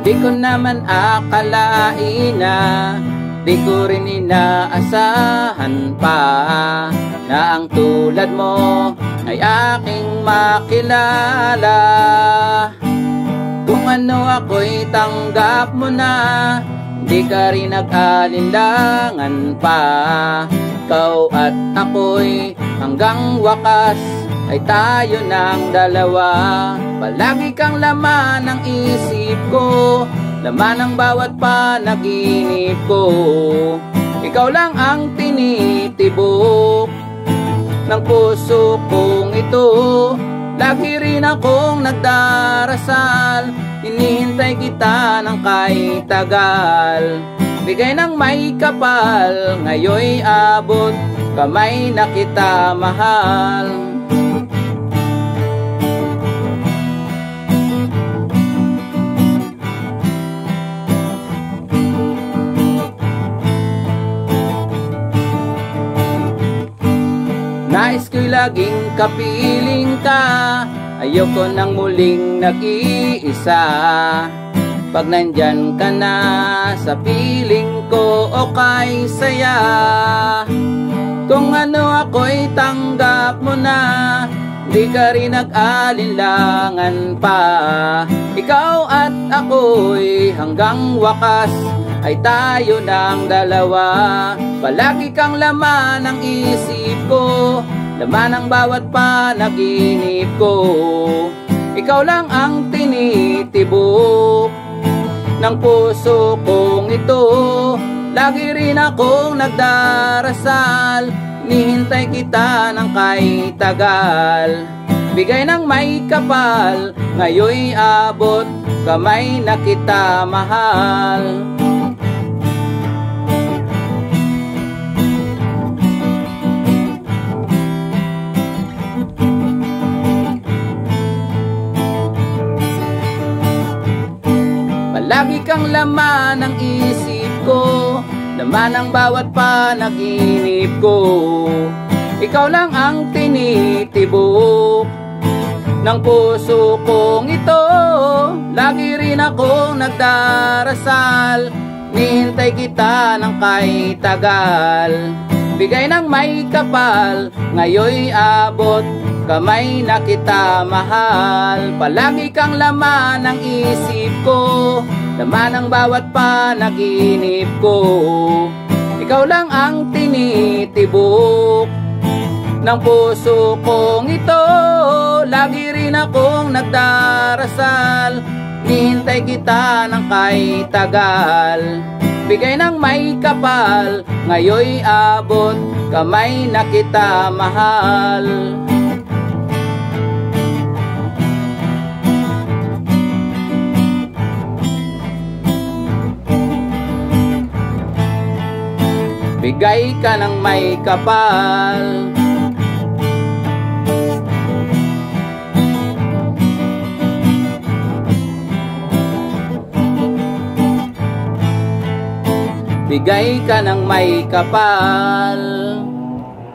Di ko naman akalain na di ko rin inaasahan pa na ang tulad mo ay aking makilala. Kung ano ako'y tanggap mo na, di ka rin nag-alinlangan pa. Ikaw at ako'y hanggang wakas ay tayo ng dalawa. Palagi kang laman ng isip ko, laman ng bawat panaginip ko. Ikaw lang ang tinitibok ng puso kong ito. Lagi rin akong nagdarasal, hinihintay kita ng kahit tagal. Bigay ng may kapal, ngayoy abot, kamay na kita mahal. Nais ko'y laging kapiling ka, ayoko nang muling nag-iisa. Pag nandyan ka na sa piling ko, okay saya. Kung ano ako'y tanggap mo na, di ka rin nag-alinlangan pa. Ikaw at ako'y hanggang wakas ay tayo ng dalawa. Palagi kang laman ng isip ko, laman ng bawat panaginip ko. Ikaw lang ang tinitibok ng puso kong ito. Lagi rin akong nagdarasal, hinihintay kita ng kahit tagal. Bigay ng may kapal, ngayoy abot, kamay na kita mahal. Lagi kang laman ng isip ko, laman ng bawat panaginip ko. Ikaw lang ang tinitibok ng puso kong ito. Lagi rin akong nagdarasal, hinihintay kita ng kahit tagal. Bigay ng may kapal, ngayoy abot, kamay na kita mahal. Palagi kang laman ng isip ko, laman ng bawat panaginip ko. Ikaw lang ang tinitibok ng puso kong ito. Lagi rin akong nagdarasal, hinihintay kita ng kahit tagal. Bigay ng may kapal, ngayoy abot, kamay na kita mahal. Bigay ka ng may kapal. Bigay ka ng may kapal.